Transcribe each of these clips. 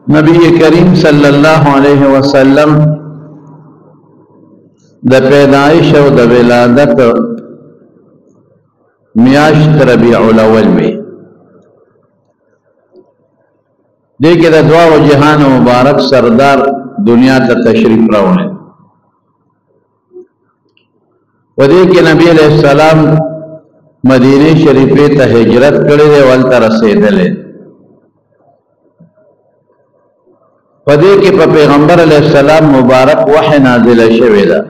نبی کریم صلی اللہ علیہ وسلم د پیدائش او د ولادت میاشت ربیع الاول وی دیکھ دا دعا و جہان مبارک سردار دنیا تا تشریف راوڑے و دیکھ نبی علیہ السلام مدینہ شریفی تا ہجرت کرے دے والتا رسیدلے و دیکھ پا پیغمبر علیہ السلام مبارک وحی نازل شویدہ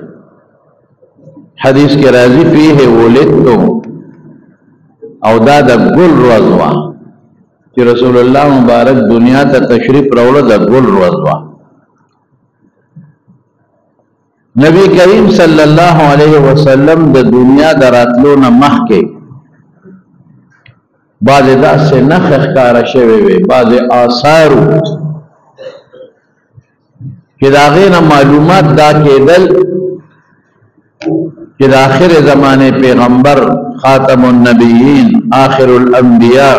حدیث کے راضی فیہ ولدتو او دا دا گل روزوا کہ رسول اللہ مبارک دنیا تا تشریف راوڑا دا گل روزوا نبی کریم صلی اللہ علیہ وسلم دا دنیا دا راتلون مخ کے بعض دا سے نخ اخکار شوے بعض آثارو کہ دا غیر معلومات دا کے دل کہ دا آخر زمان پیغمبر خاتم النبیین آخر الانبیاء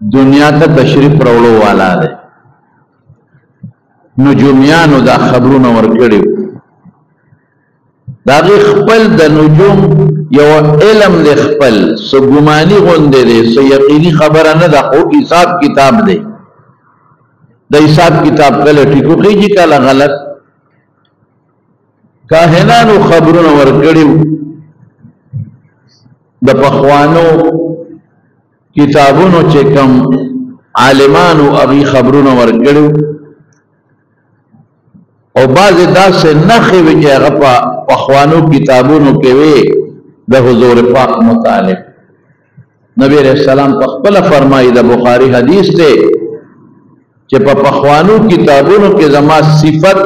دنیا تا تشریف روڑو والا دے نجومیانو دا خبرون ورکڑیو دا غی خپل دا نجوم یو علم دے خپل سو گمانی غندے دے سو یقینی خبرانہ دا خو حساب کتاب دے دا حساب کتاب کل ٹھیکو خیجی کالا غلط کاہنانو خبرون ورکڑیو دا پخوانو کتابونو چکم عالمانو اغی خبرونو ورکڑیو او بعض دا سے نخی وچے غپا پخوانو کتابونو کیوے دا حضور پاک مطالب نبی علیہ السلام پخپل فرمائی دا بخاری حدیث تے چے پا پخوانو کتابونو کے زما صفت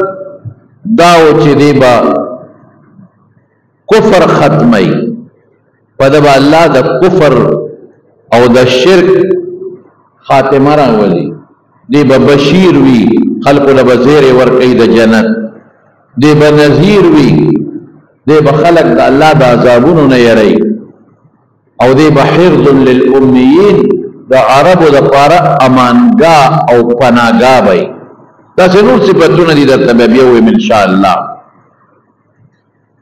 داو چے دے با کفر ختمی پا دا با اللہ دا کفر او دا شرک خاتمہ راولی دی با بشیر وی خلق لبا زیر ورکی دا جنت دی با نذیر وی دی با خلق دا اللہ دا عذابونو نیرئی او دی با حرز للأمیین دا عرب دا پارا امانگا او پناگا بای دا سنور صفتون دی دا تبیبیویم انشاءاللہ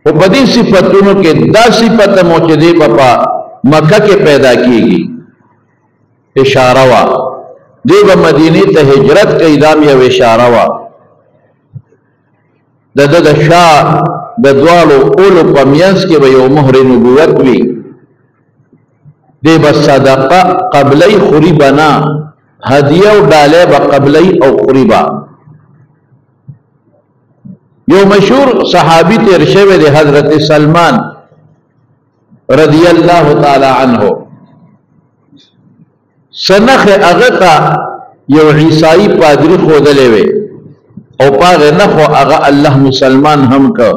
و بدی صفتونو کے دا صفت موچدی پا مکہ کے پیدا کی گی اشارہ وا دیب مدینی تا ہجرت کا ادام یو اشارہ وا دا شاہ دا دوالو اولو پمینس کے بیو مہر نبوت وی دیب صدقہ قبلی خریبنا ہدیہ و ڈالے با قبلی او خریبا یو مشہور صحابی ترشوے دے حضرت سلمان رضی اللہ تعالی عنہ سنخ اغتا یو عیسائی پادری خودلے وے او پاغ نخو اغا اللہ مسلمان ہم کا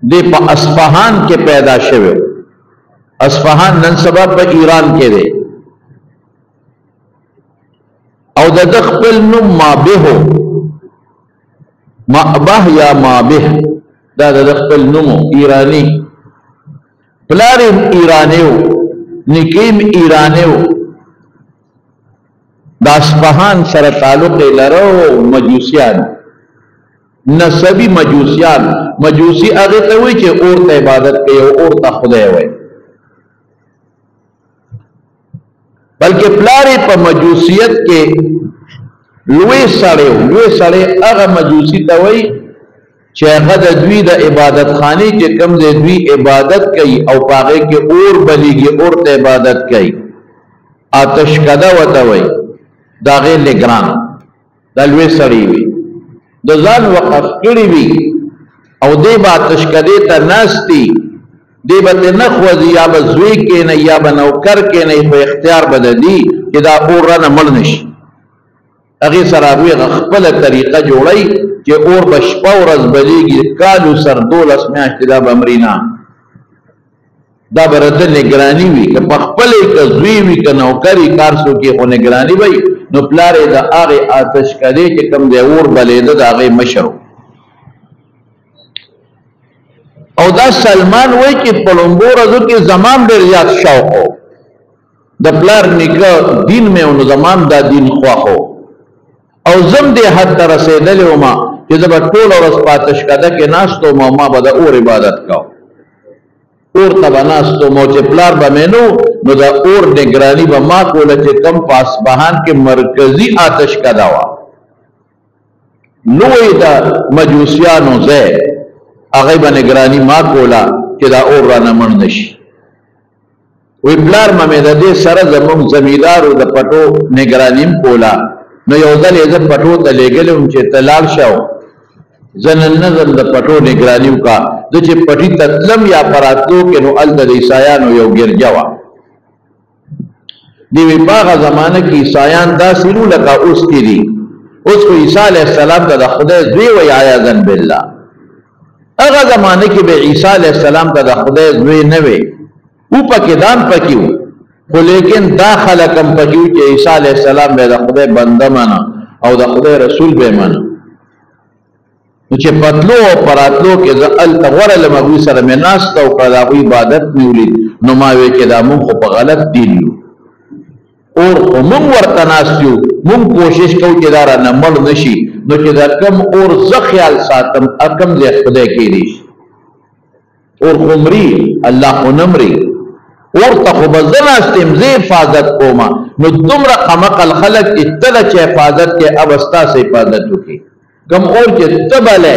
دے پا اصفہان کے پیدا شوے اصفہان ننسبہ پا ایران کے دے او دا دخپل نم مابہ ہو مابہ یا مابہ دا دخپل نمو ایرانی پلارم ایرانیو نکیم ایرانیو دا اصفہان سر تعلق لرو مجوسیان نسبی مجوسیان مجوسی اغیط ہوئی چھے اور تا عبادت کے اور تا خدای ہوئے بلکہ پلاری پا مجوسیت کے لوے سڑے اغا مجوسی تا ہوئی چھے اغا دا دوی دا عبادت خانی چھے کم دے دوی عبادت کئی او پاغے کے اور بلیگی اور تا عبادت کئی آتش کدا وطوئی دا غیر لگران دا لوے سڑی وی دا زان وقف کری وی او دے با آتش کدے تا ناستی دے با تے نخوزی یا با زوی کے نئی یا با نوکر کے نئی خو اختیار بدا دی کہ دا اور رانا ملنش اگی سرابوی غخپل طریقہ جوڑائی کہ اور بشپا و رز بلیگی کالو سر دولس میاشتی دا بامرینا دا بردن نگرانی وی کہ پخپلے کا زوی وی کا نوکری کارسو کی خو نگرانی وی نو پلارے دا آغی آتش کدے کہ کم دے اور بلیدہ دا آغی مشرو او دا سلمان وی کہ پلنبو رضو کی زمان بیر یاد شوق ہو د پلار نیکه دین مې نو زمام دا دین خواخو او زم دې حد ته رسېدلی وم چې زه به ټوله ورځ په اتشکده کې ناست وم او ما به د اور عبادت کو اور ته به ناست وم او چې پلار به مې نو د اور نګراني به ما کوله چې کم په اصفهان کې مرکزي اتشکده وه لوی د مجوسیانو ځای هغې به نګراني ما کوله چې دا اور رانه مړ نه شي وی پلار مې د دې سره زموږ زمیندارو د پټو نګراني م کوله نو یو ځل یې زه پټو ته لېږلی وم چې ته لاړ شه زه نن نه ځم د پټو نګراني وکړه زه چې پټي ته تلم یا په راتلو کې نو هلته د عیسایانو یو ګرجه وه دی وی په هغه زمانه کې عیسایان داسې نو لکه اوس کې دي اوس خو عیسی علیه السلام ته د خدای زوی وایي عیاذا بالله هغه زمانه کې به عیسی علیه السلام ته د خدای زوی نه وی او پکې دام پکې و خو لیکن دا خلک هم پکې و چې عیسی علیه السلام به د خدای بنده منه او د خدای رسول به منه نو چې پتلو او پراتلو کې زه هلته غوره لم هغوی سره مې ناسته وکړه د هغوی عبادت مې ولید نو ما وی چې دا مونږ خو په غلط دین یو اور خو مونږ ورته ناست یو مونږ کوشش کوو چې دا رانه مړ نه شي نو چې دا کم اور زه خیال ساتم کم ځای خدای کېدی شي اور خو مري الله خو نه مري اور ته خو به زه ناست یم زه حفاظت کومه نو دومره قمقل خلک چې ته چې حفاظت کې اب ستاسې حفاظت وکړي کم اور چې ته بلی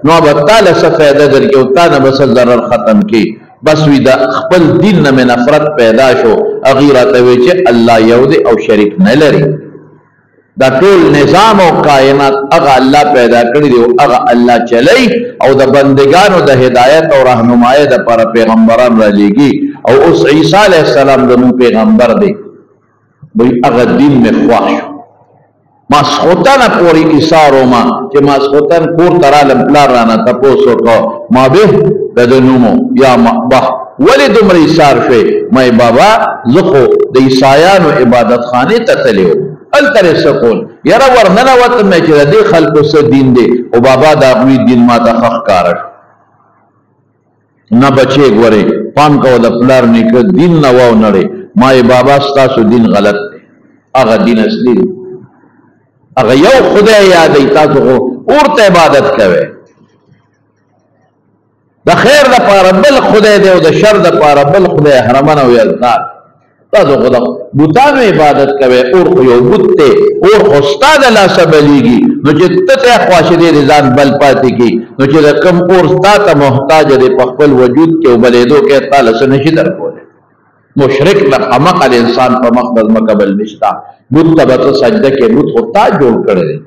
نو به تاله څه فایده درکړي او تا نه به څه ضرر ختم کړي بس وي د خپل دین نه مې نفرت پیدا شو هغې راته وی چې الله یو دی او شریک نه لري دا ټول نظام او کائنات هغه الله پیدا کړی دی او هغه الله چلی او د بندگانو د هدایت او رهنمایۍ دپاره پیغمبران رالیږي او اوس عیسی علیه السلام زموږ پیغمبر دی وایي هغه دین مې خوښ شو ماسخوتن پورې ایثار وما چې ماسخوتن کور ته رالم پلار رانه تپوس وکړه ما به د ده نومو یا به ولې دومره ایثار شوې مای بابا زه خو د عیسایانو عبادت خانې ته تللی وم هلته یې څه کول یاره ورننوتم چې د دې خلکو څه دین دی او بابا د هغوی دین ما ته ښه ښکاره شو نه بچې ګورې پام کوه د پلار نیکه دین نه واونړې ما یې بابا ستاسو دین غلط دی هغه دین اصلي دی هغه یو خدای یادوي تاسو خو اور ته عبادت کوئ د خیر دپاره بل خدای دی او د شر دپاره بل خدای حرمن او یزدان تاسو خو د بوتانو عبادت کوئ اور خو یو بت دی اور خو ستا د لاسه بلیږي نو چې ته ته خواشدې د ځان بل پاتې کړي نو چې د کم اور ستا ته محتاج دی په خپل وجود کې او بلېدو کې تا له څه نشي درکولی مشرک له خمقه د انسان په مخ د ځمکه بل نشته بت ته به ته سجده کې بت خو تا جوړ کړی دی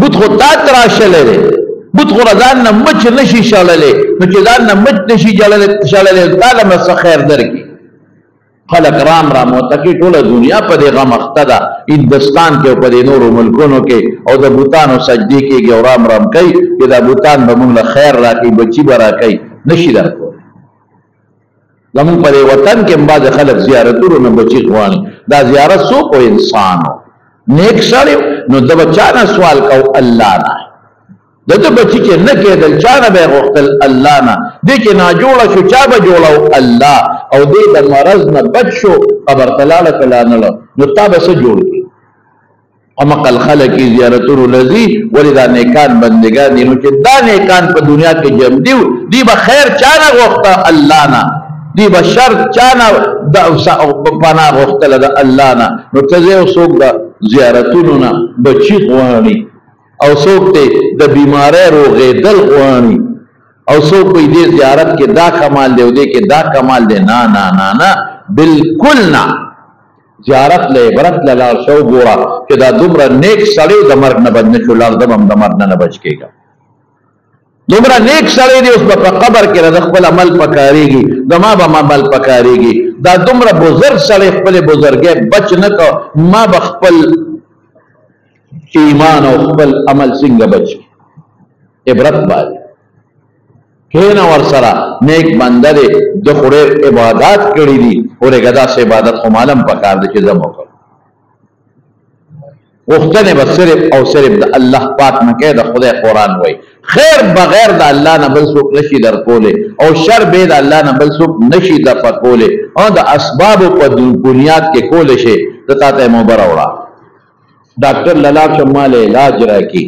بت خو تا تراشلی دی بت خو ځان نه مچ نشي شړلی نو چې ځان نه مچ نشي شړلی تا له به څه خیر درکړي خلک رام رام ورته کوي ټوله دنیا په دې غم اخته ده هندوستان کې او په دې نورو ملکونو کې او د بوتانو سجدې کېږي او رام رام کوي چې دا بوتان به موږ له خیر راکوي بچي به راکوي نشي درکولی زمونږ په دې وطن کې هم بعضې خلک زیارتونو نه بچي غواړي دا زیارت څوک و انسان و نیک سړی نو د به چا نه سوال کو الله نه د ده بچي چې نه کېدل چا نه به یې غوښتل الله نه دې چې ناجوړه شو چا به جوړو الله او دې د مرض نه بچ شو قبر ته لاړه که لا نه لاړه نو تا به څه جوړ کړي امقل خلک یې زیارتونو له ځي ولې دا نیکان بندګان دي نو چې دا نیکان په دنیا کې جمع دي دی به خیر چا نه غوښته الله نه دی به شر چا نه پناه غوښتله د الله نه نو ته ځې او څوک د زیارتونو نه بچي غواړي او څوک ته د بیماری روغېدل غواړي او څوک په دې زیارت کې دا کمال دی او دې کې دا کمال دی نه نه نه نه بالکل نه زیارت له عبرت له لاړ شو ګوره چې دا دومره نیک سړی د مرګ نه بچ نه شو لاړ دم هم د مرګ نه بچ کېږي دومره نیک سړی دی اوس به په قبر کې د خپل عمل پکارېږي زما به عمل پکارېږي دا دومره بزرګ سړی خپلې بزرګۍ بچ نه کو ما به خپل ایمان او خپل عمل څنګه بچ عبرت باندې کېنه ورسره نیک بنده دی د خدای عبادت کړي دي اورېږه داسې عبادت خو معلوم پکار دی چې زه وکړم غوښتنې به صرف او صرف د الله پاک نه کوي، د خدای قرآن وایي. خیر بغیر د الله نه بل څوک نشي درکولی، او شر بې د الله نه بل څوک نشي دفع کولی، او د اسبابو په بنیاد کې کولی شي. ته تا ته موبه راوړه، ډاکټر له لاړ شم ما له علاج راکړي،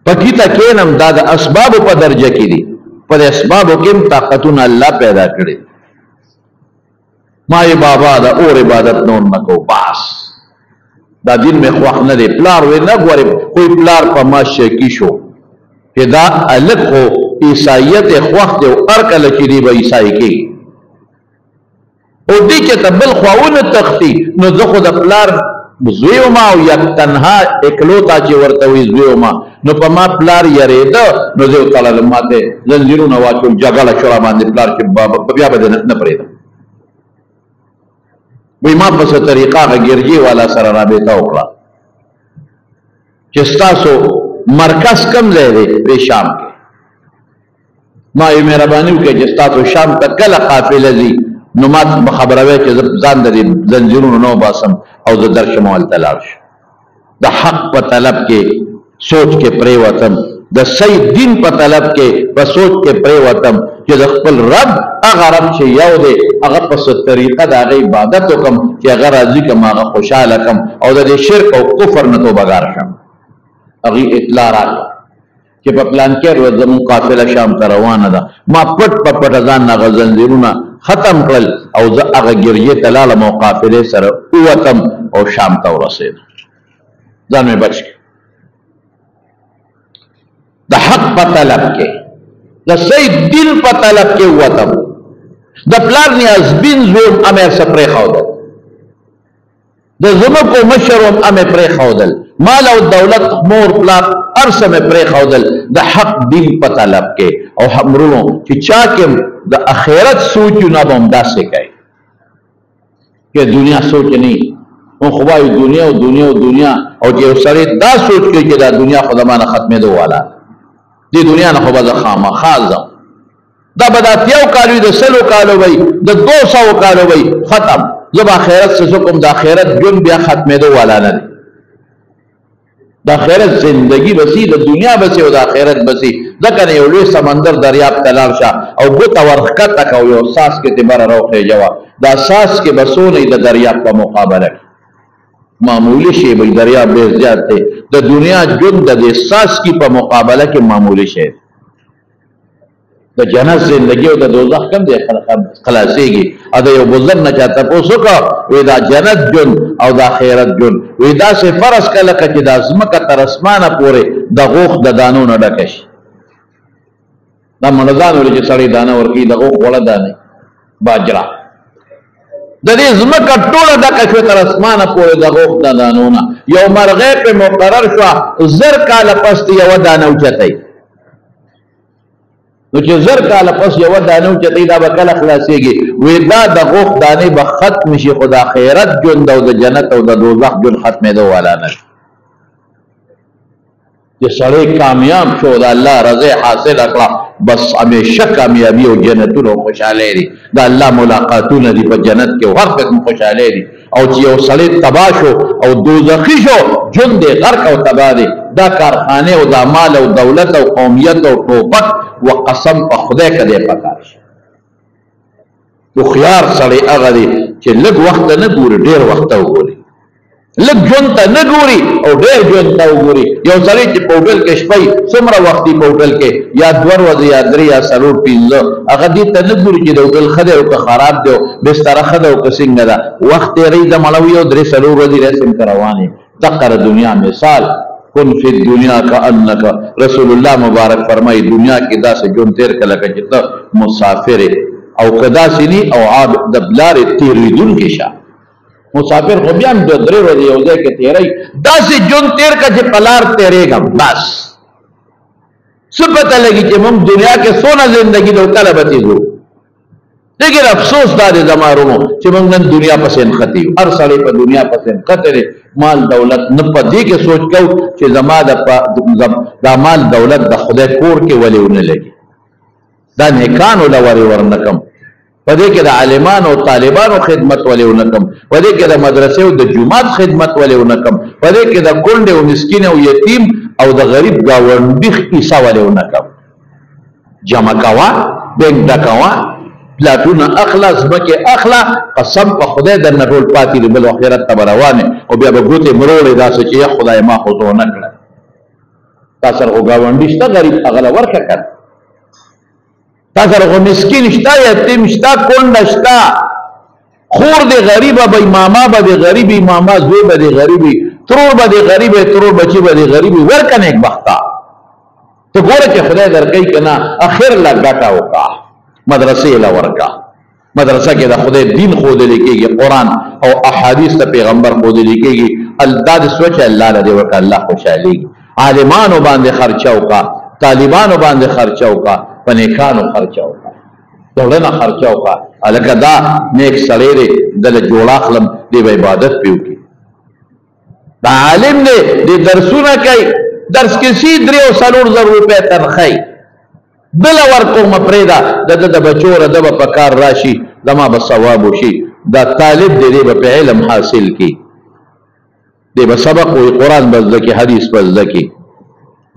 پکې ته کښېنم، دا د اسبابو په درجه کې دي. په دې اسبابو کې هم طاقتونه الله پیدا کړي. ما یې بابا د اور عبادت نور نه کو، بس دا دین میں خواخ نه دی. پلار وی نه ګورې کوئی پلار په ما شکی شو چې دا الک خو عیسایت خواخ دی، او هر کله چې دی به عیسائی کېږي، او دې چې ته بل خواونه تختی. نو زه خو د پلار زوی وم، او یک تنها اکلوتا چې ورته وي زوی وم، نو په ما پلار یریده، نو زه وتړلم، ما ته زنځیرونه واچول، جګړه شوه راباندې پلار چې بیا به دې نه پرېږدم. وی ما پس طریقہ گرجی والا سر رابطہ اکڑا چې ستاسو مرکز کم ځای دی وی شام کې. ما یې مهرباني وکړه چې ستاسو شام ته کله قافله ځي، نو ما خبروي چې ځان د زنځیرونو نه وباسم او زه درشم هلته لاړ شم. د حق په طلب کې سوچ کې پرېوتم، د صحیح دین په طلب کې په سوچ کې پرېوتم چې د خپل رب هغه رب چې یو دی، هغه په څه طریقه د هغه عبادت وکړم چې هغه راضي کړم، هغه خوشحاله کړم، او د دې شرک او کفر نه توبهګار شم. هغې اطلاع راکړه چې په پلان کې ورځ زموږ قافله شام ته روانه ده. ما پټ په پټه ځان نه هغه زنځیرونه ختم کړل، او زه هغه ګرجې ته لاړم او قافلې سره ووتم او شام ته ورسېدم. ځان مې بچ کړ. د حق په طلب کې، د صحیح دین په طلب کې ووتم. د پلار نیازبین زوم امې څه پرېښودل، د زمکو مشر هم امې پرېښودل، مال او دولت مور پلار هر څه مې پرېښودل د حق دین په طلب کې. او همرونو چې چا کې د آخرت سوچونه به هم داسې کوي چې دنیا سوچ نه وي. نو خو وایي دنیا او دنیا او دنیا، او چې یو سړی دا سوچ کوي چې دا دنیا خو زما نه ختمېدو والا، دې دنیا نه خو به زه خامخا ځم. دا به د 80 کالو وي، د 100 کالو وي، د 200 کالو وي، ختم. زه به آخرت څه کوم؟ د آخرت ژوند بیا ختمېدو والا نه دی. د آخرت زندگی بسی، د دنیا بسی او د آخرت بسی. ځکه نه یو لوی سمندر دریاب ته لاړ شه او ګوته ورښکته که او یو څاڅکې دې بره راوخېجوه، دا څاڅکې به څونه د دریاب په مقابله کې معمولی شی به دریاب ډېر زیات دی. د دنیا ژوند د دې څاڅکي په مقابله کې معمولی شی. د جنت زندگی او د دوزخ کم دی خلاصېږي. او د یو بزرګ نه چا تپوس وکړه، وایي دا جنت ژوند او د آخرت ژوند، وایي داسې فرض کړه لکه چې دا ځمکه تر اسمانه پورې د غوښ د دانو نه ډکه شي. دا مړزان ولې چې سړی دانه ورکوي، د غوښ وړه دانې باجره، د دې ځمکه ټوله ډکه شوه تر اسمانه پورې د غوښ د دانو نه. یو مرغۍ پرې مقرر شوه، 1000 کاله پس یوه دانه اوچتئ. نو چې 1000 کاله پس یوه دانه اوچتئ، دا به کله خلاصېږي؟ وایي دا د غوښ دانې به ختم شي، خو د آخرت ژوند او د جنت او د دوزخ ژوند ختمېدو والا نه شي. چې سړی کامیاب شو، د الله رضا حاصل کړه، بس همیشه کامیابی او جنتونه او خوشحالی دي. د الله ملاقاتونه دي په جنت کې، او هر قسم خوشحالی دي. او چې یو سړی تباه شو او دوزخي شو، ژوند دی غرق او تباه دی. دا کارخانه او دا مال او دولت او قومیت او ټوپک و قسم په خدای که دی پکار شي. هوښیار سړی هغه دی چې لږ وخت نه ګوري، ډېر وخت ته وګوري. لږ ژوند ته نه ګوري او ډېر ژوند ته وګوري. یو سړی چې په هوټل کې شپی څومره وخت دی په هوټل کې، یا 2 ورځې یا 3 یا 4 5، هغه دې ته نه ګوري چې د هوټل ښه دی او که خراب دی، بستره ښه ده او که څنګه ده. وخت تېروي د مړوي او 3-4 ورځې رسم ته روان یې. دقه دنیا مثال، کن فی الدنیا کأنک، رسول الله مبارک فرمایي دنیا کې داسې ژوند تېر کړه لکه چې ته مسافر او که داسې نی او د لارې تېرېدونکی شه. مسافر خو بیا هم 2-3 ورځې یو ځای کې تېروي، داسې ژوند تېر کړه چې په لار تېرېږم. بس څه پته لګي چې موږ دنیا کې څونه زندګي ده او کله به تېرو. لیکن افسوس دا دی زما وروڼو چې موږ نن دنیا پسې نښتي یو. هر سړی په دنیا پسې نښتی دی، مال دولت نه. په دې کې سوچ کوو چې زما دا مال دولت د خدای کور کې ولې ونه لګي، دا نیکانو له ورې ورنکم. پدې کې د عالمانو او طالبانو خدمت ولې ونکم، پدې کې د مدرسې او د جماعت خدمت ولې ونکم، پدې کې د کونډې او مسکین او یتیم او د غریب گاونډي حصہ ولې ونکم. جمع کوا، بینک ډکوا، پلاټونه اخلا، ځمکې اخلا، قسم په خدای درنه ټول پاتې دي، بل آخرت ته به روانې او بیا به ګوتې مروړې داسې چې یا خدای ما خو ونه کړه. تا سره خو ګاونډي شته غریب هغه له ورکړه کړه، تا سره خو مسکین شته، یتیم شته، کونډه شته، خور دې غریبه به ماما به دې غریبي، ماما زوی به دې غریبي، ترور به دې غریبه، ترور بچی به دې غریبي، ورکه نیک بخته. ته ګوره چې خدای درکوي که نه، اخر له ګټه وکړه، مدرسې له ورکړه. مدرسه کې د خدای دین ښودلی کېږي، قرآن او احادیث د پیغمبر ښودلی کېږي. دا د سوچ الله له دې ورکړه، الله خوشحالېږي. عالمانو باندې خرچه وکړه، طالبانو باندې خرچه وکړه، په نیکانو خرچه وکړه، دولت نه خرچه وکړه. هلکه دا نیک سړی دی، دله جوړ اخلم، دی به عبادت پې وکړي. دا عالم دی، دی درسونه کوي، درس کې سي 3 او 4 زره روپۍ تنخی بله ورکومه پرېږده، د ده د بچو ره ده به په کار راشي، زما به ثواب وشي. دا طالب دی، دی به په علم حاصل کړي، دی به سبق وایي، قرآن به زده کړي، حدیث به زده کړي.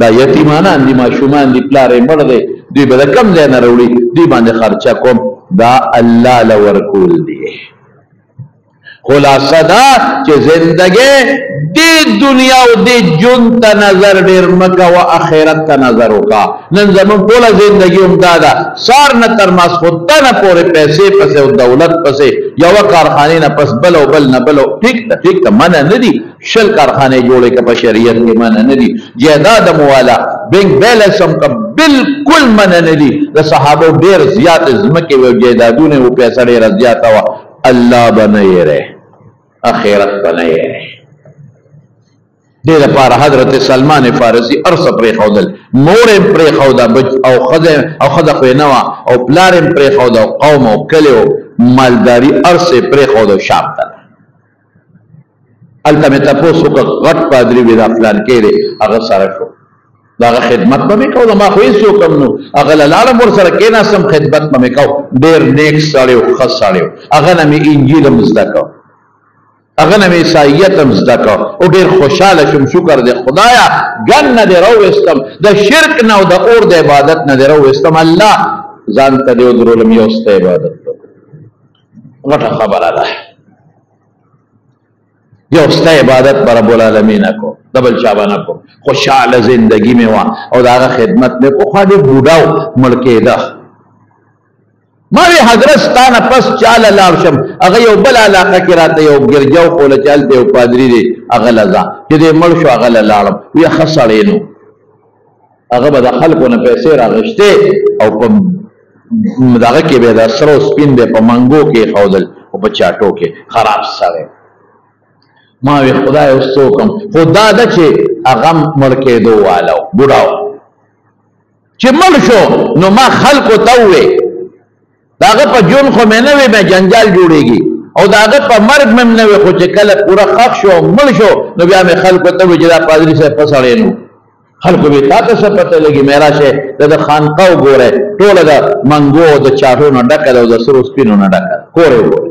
دا یتیمانان دي، ماشومان دي، پلار یې مړ دی، دوی به د کم ځای نه راوړي، دوی باندې خرچه کوم. دا الله له ورکول دی. خلاصه دا چې زندګۍ دې دنیا او دې ژوند ته نظر ډېر مه کوه، آخرت ته نظر وکړه. نن زموږ ټوله زندګي همدا ده، سار نه تر ماسخوتنه پورې پیسې پسې او دولت پسې، یوه کارخانې نه پس بل او بل نه بل. ټیک ته ټیک ته، منع نه دي 20 کارخانې جوړې که په شریعت کې منع نه دي. جایداد موالا، بینک بیلنس هم که بالکل منع نه دي. د صحابو ډېر زیات ځمکې او جایدادونه و، پیسه ډېره زیاته وه. الله به نه یېری، آخرت به نه یېری. دې لپاره حضرت سلمان فارسی ارسه پرېښودل، مور یې پرېښوده او ښځه خو یې نه وه، او پلار یې پرېښوده، او قوم او کلي او مالداري ارسه یې پرېښوده شام ته. هلته مې تپوس وکړه، غټ پادري وي دا فلانکې دی، هغه سره شو، د هغه خدمت به مې کوله، ما خو هېڅ څوک هم نه و. هغه له لاړم ورسره کېناستم، خدمت به مې کو. ډېر نیک سړی و، ښه سړی و. هغه نه مې انجیل هم زده کو، هغه نه مې عیسایت هم زده کو، او ډېر خوشحاله شوم. شکر دی خدایه، ګن نه دې راوویستم، د شرک نه او د اور د عبادت نه دې راوویستم. الله ځان ته دې ودرولم، یو ستا عبادت ته. غټه خبره ده، یو ستا عبادت به رب العالمین کو، د بل چا به نه کو. خوشحاله زندګي مې وه، او د هغه خدمت مې کو. خوا ډېر بوډا و، مړ کېده. ما وی حضرت ستانه پس چاله لاړ شم، هغه یو بل علاقه کې راته یو ګرجا وښوله چې هلته یو پادري دی، هغه له ځه چې دی مړ شو، هغه له لاړم. وی ښه سړی نو، هغه به د خلکو نه پیسې راغشتې، او په دغه کې به د سره او سپین به په منګو کې ښودل، او په چاټو کې. خراب سړی. ما وی خدای اوس څه وکړم؟ خو دا ده چې هغه مړ کېدو والا و، بوډا و. چې مړ شو نو ما خلکو ته ووې، د هغه په ژوند خو مې نه وې بیا جنجال جوړېږي، او د هغه په مرګ مې نه وې، خو چې کله پوره ښخ شو او مړ شو نو بیا مې خلکو ته ووې چې دا پادري صاحب ښه سړی نو. خلکو به تا ته څه پته لګي؟ مې راشئ د خانقاه وګورئ، ټوله د منګو او د چاټو نه ډکه ده، او د سرو سپینو نه ډکه ده. کور یې وګورئ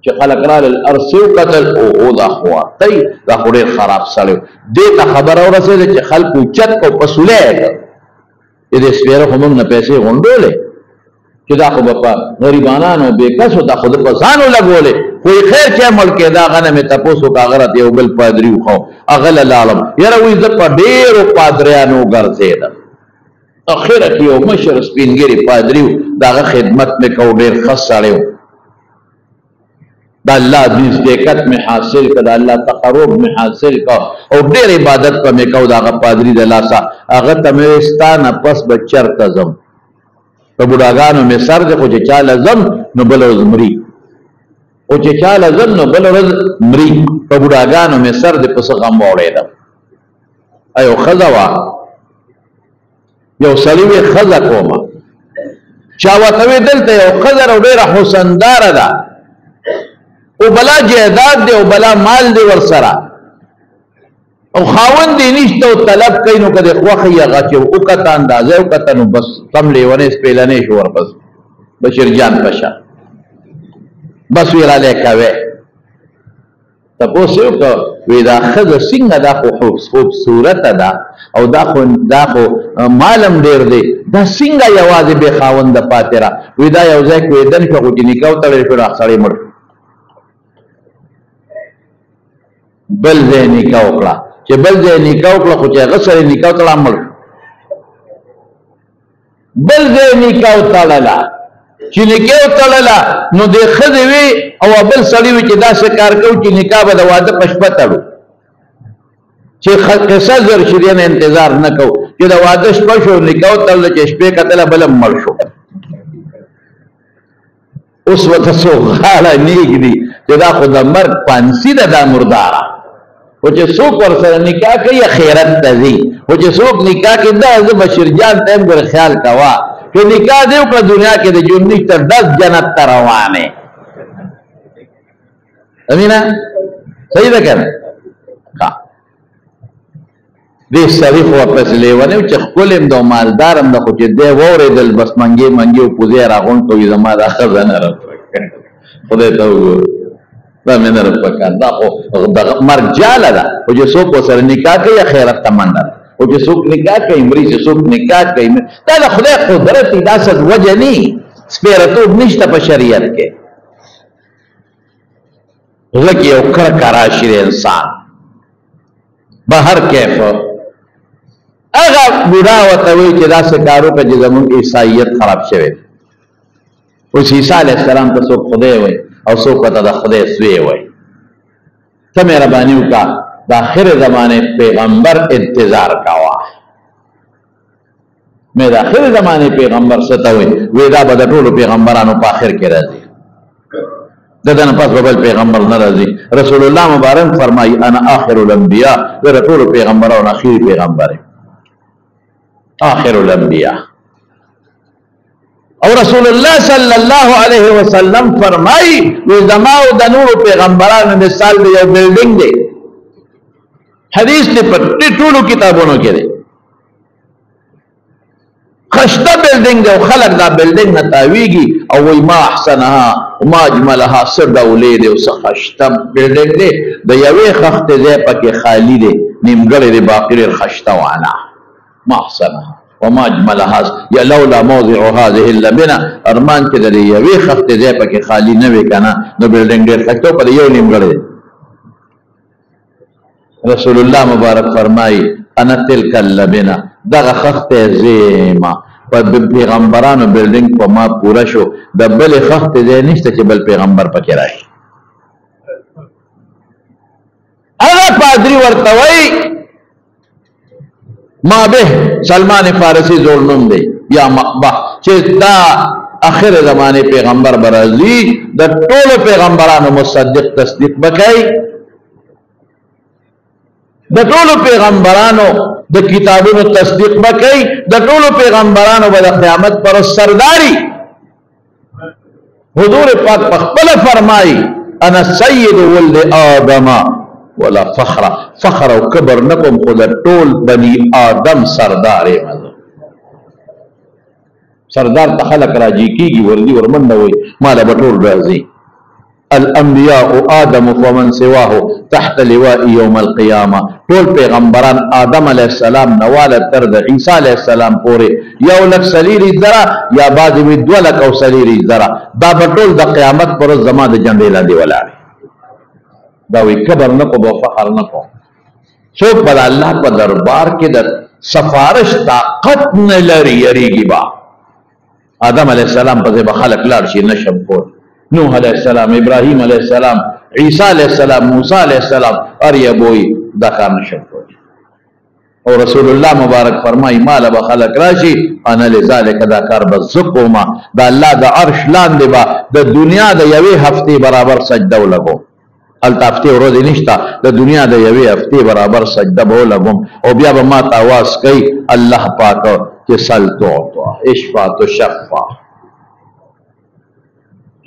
چې خلک رالل، ارسې وکتل، اوهو دا خو واقعي دا خو ډېر خراب سړی و. دې ته خبره ورسېده چې خلکو اوچت کو، په سولی یې کړ چې دې سپېره خو موږ نه پیسې غونډولې، چې دا خو به په غریبانانو بېکسو دا خو ده په ځان ولګولې. خو یې خیر چې عمل کېده، هغه نه مې تپوس وکړه، هغه راته یو بل پادري وښو، هغه له لاړم. یاره وایي زه په ډېرو پادریانو ګرځېدم، اخره کې یو مشر سپین ږیري پادري و، د هغه خدمت مې کو، ډېر ښه سړی و. د الله نزدېکت مې حاصل کړ، د الله تقرب مې حاصل کړ، او ډېر عبادت به مې کو د هغه پادري د لاسه. هغه ته مې ویل ستا نه پس به چېرته ځم؟ په بوډاګانو مې سر دی، خو چې چاله ځم نو بله ورځ مري، خو چې چاله ځم نو بله ورځ مري. په بوډاګانو مې سر دی، په څه غم واوړېدم. یو ښځه وه، یو سړي وی ښځه کومه، چا ورته وی دلته یو ښځه او ډېره حسنداره ده، او بلا جایداد دی، او بلا مال دی ورسره، او خاوند دی نشته، او طلب کوي. نو که د خوښ یې هغه چې وکته، اندازه وکته، نو بس سم لیونی سپېلنی شو ورپس. بشیر جان پشا بس وی را لیکوی تپوس یو که وی دا خز سنگ دا خوبصورت دا او دا خو مالم دیر دی دا سنگ یوازی بے خاوند پاتی را وی دا یوزای کویدن که خوچی نکاو تلیر پر اخساری مر بل زی نکاو کلا چه بل زی نکاو کلا خوچی غصر نکاو تلا مر بل زی نکاو تلالا چې نکاح تړله نو د ښځې وي او بل سړي وي چې داسې کار کوو چې نکاح به د واده په شپه تړو چې قصه زر شي دې نه انتظار نه کوو چې د واده شپه شو نکاح تړله چې شپې کتله بل هم مړ شو اوس ورته څوک غاړه نیږدي چې دا خو د مرګ پانسي ده دا مرداره خو چې څوک ورسره نکاح کوي خیرت ته ځي خو چې څوک نکاح کوي دا زه بشیر جان ته هم ګوره خیال کوه کہ نکاح دیو کا دنیا کے دے جو نکتر 10 جنت تروانے امینا صحیح دا کہنا کہا دے صریف واپس لیوانے چھ کلیم دو مالدارم دا خوچی دے ووری دل بس منگی منگی و پوزی راغون کوئی زمان دا خزن رب خودے تو دا من رب پکان دا خو مرگ جالا دا خوچی سوک و سر نکاح کے یا خیرت تمندر او چې څوک نکاح کوي مري چې څوک نکاح کوي دا د خدای قدرت دی داسې وجه نه سپیرتوب نشته په شریعت کې لکه یو کرکه راشي انسان به هر کیف هغه بوډا ورته وایي چې داسې کار وکړه چې زموږ عیسایت خراب شوی اوس عیسی علیه السلام ته څوک خدای وایي او څوک ورته د خدای سوی وایي ته مهرباني وکړه دا آخر زمانے پیغمبر انتظار کوا میں دا آخر زمانے پیغمبر ستوئی ویدا با دا طول پیغمبرانو پا آخر کے رضی ددن پس ببل پیغمبر نرضی رسول اللہ مبارک فرمائی انا آخر الانبیاء دا طول پیغمبران آخر پیغمبر آخر الانبیاء اور رسول اللہ صلی اللہ علیہ وسلم فرمائی ویدماؤ دا نور پیغمبران مثال دے یا بلڈنگ دے حدیث نے پٹی ټولو کتابونو کې دی خشته بلډینګ دی او خلک دا بلډینګ نه تاویږي او وایي ما احسنها وما اجملها څه ډولې دی او څه خشته بلډینګ دی د یوې خښتې ځای پکې خالي دی نیمګړی دی باقي ډېر خشته وانه ما احسنها وما اجملها یا لولا موضع هذه اللبنه ارمان چې د یوې خښتې ځای پکې خالي نه وي که نه نو بلډینګ ډېر خشته په یو نیمګړی دی رسول اللہ مبارک فرمائی انا تلک اللبنہ دغه خخت زیما په پیغمبرانو بلډینګ په ما پورا شو د بل خخت زی نشته چې بل پیغمبر پکې راشي هغه پادری ورته وای ما به سلمان فارسی زول نوم دی یا مقبح چې دا آخر زمانه پیغمبر برازي د ټولو پیغمبرانو مصدق تصدیق وکړي د ټولو پیغمبرانو د کتابونو تصدیق وکړي د ټولو پیغمبرانو به د قیامت پر سرداری حضور پاک په خپل فرمایي انا سید ولد آدم ولا فخر فخر او کبر نکم خود ټول بنی آدم سردار مزه سردار ته خلق راځي کیږي وردی ورمنده وي مال به ټول راځي الانبیاء آدم ومن سواه تحت لواء یوم القیامه ټول پیغمبران آدم علیہ السلام نواله تر د عیسی علیہ السلام پورې یو لک سلیری ذرا یا بعد می دو لک او سلیری ذرا دا ټول د قیامت پر زما د جنډې لاندې ولاړ دا وی کبر نه کو فخر نه کو څوک بل الله په دربار کې د سفارش طاقت نه لري یریږي با آدم علیہ السلام په ځای خلق لاړ شي نشم کول نوح علیہ السلام ابراہیم علیہ السلام عیسیٰ علیہ السلام موسیٰ علیہ السلام اریا بوئی دا کار نشم کوئی اور رسول اللہ مبارک فرمائی مالا با خلق راشی انا لذالک دا کار بزقو ما دا اللہ دا عرش لان دی با دا دنیا دا یوی ہفتی برابر سجدو لگو التافتی و روزی نشتا دا دنیا دا یوی ہفتی برابر سجدو لگو او بیا با ما تاواز کئی اللہ پاکو کہ سل تو اشفا تو شفا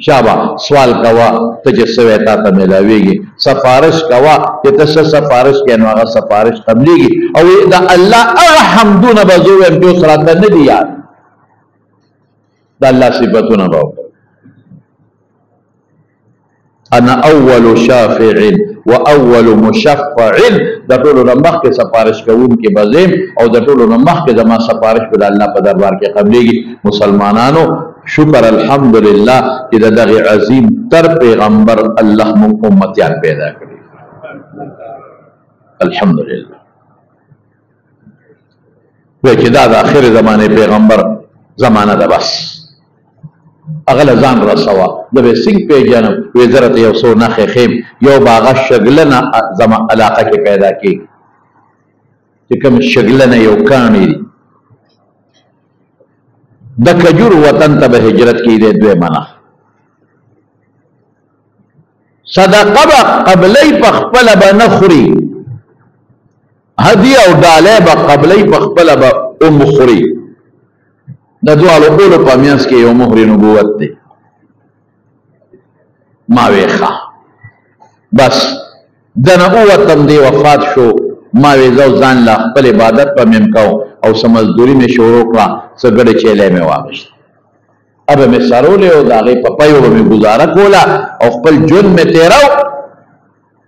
شابه سوال کوا ته چې سوي تا ته ملاويږي سفارش کوا چې ته سفارش کینو هغه سفارش قبليږي او دا الله هغه حمدونه بزو هم په سرات نه دي یاد دا الله صفتونه به انا اول شافع و اول مشفع، د ټولو نه مخکې سفارش کوونکي به زم او د ټولو نه مخکې زما سفارش به د الله په دربار کې قبلېږي. مسلمانانو شکر الحمدلله چې د دغه عظیم تر پیغمبر الله مونږ امتیان پیدا کړي. الحمدلله وایي چې دا د آخر زمانه پیغمبر زمانه ده، بس اغل ځان رسوا د به سنگ پیجنم وزارت یو څو نخې خیم یو باغه شګلنه زما علاقه کې پیدا کی چې کوم شګلنه یو کانی دي د کجور وطن ته به هجرت کی دی دوی منه صدقه به قبلی په خپل به نخوري هدیه او ډاله به قبلی په خپل به مخوري. د دوالو اولو په میانس کې یو مهر نبوت دی. ما ویخه بس دنه اوتم دی وفات شو، ما ویزو ځان لا خپل عبادت په مم کو او سمزدوري مې شروع کړه، څه ګډه چیلې مې واغشت اب مې سرولې او د هغې په پیو به مې ګزاره کوله او خپل ژوند مې تیراو.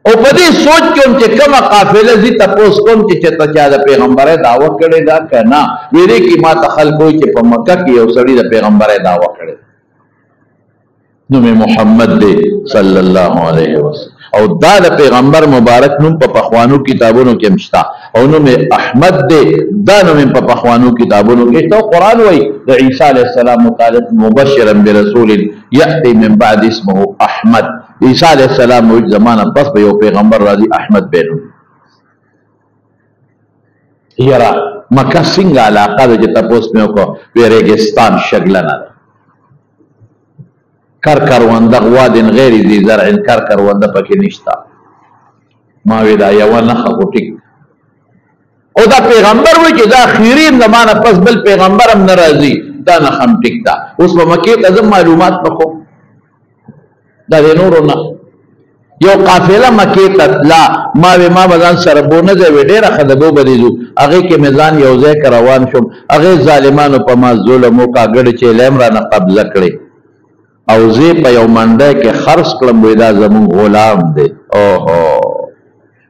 او په دې سوچ کې چې کومه قافله زی تپوس کوم چې چېرته چا د پیغمبرۍ دعوه کړې ده که نه، ویلې کې ما ته خلک وایي چې په مکه کې یو سړي د پیغمبرۍ دعوه کړې نوم محمد دی صلی الله علیه وسلم، او دا د پیغمبر مبارک نوم په پخوانو کتابونو کې مشته، او نوم احمد دی، دا نوم په پخوانو کتابونو کې شته. قرآن وایي د عیسی علیه السلام متعلق مبشرا برسول یأتی من بعد اسمه احمد. عیسی علیہ السلام وی زمانہ پس به یو پیغمبر راځي احمد بینو. یرا مکه څنګه علاقه ده چې تاسو مې وکړو وی ریګستان شګلنه ده کر کرونده واد غیر ذی زرع کر کرونده پکې نشتا. ما وی دا یو نه خو ټیک او دا پیغمبر وی چې دا اخیرین زمانہ پس بل پیغمبر هم ناراضي دا نه هم ټیک دا. اوس په مکه ته معلومات نکو دا د نورو نه یو قافله مکې ته تلا ما بځان سره بونه ځای وی ډېره ښه ده بو به دې ځو هغې کې مې ځان یو ځای که روان شوم هغې ظالمانو په ما ظلم وکړه ګډې چیلیم رانه قبضه کړې او زه په یو منډی کې خرڅ کړم وی دا زمونږ غلام دی. اوهو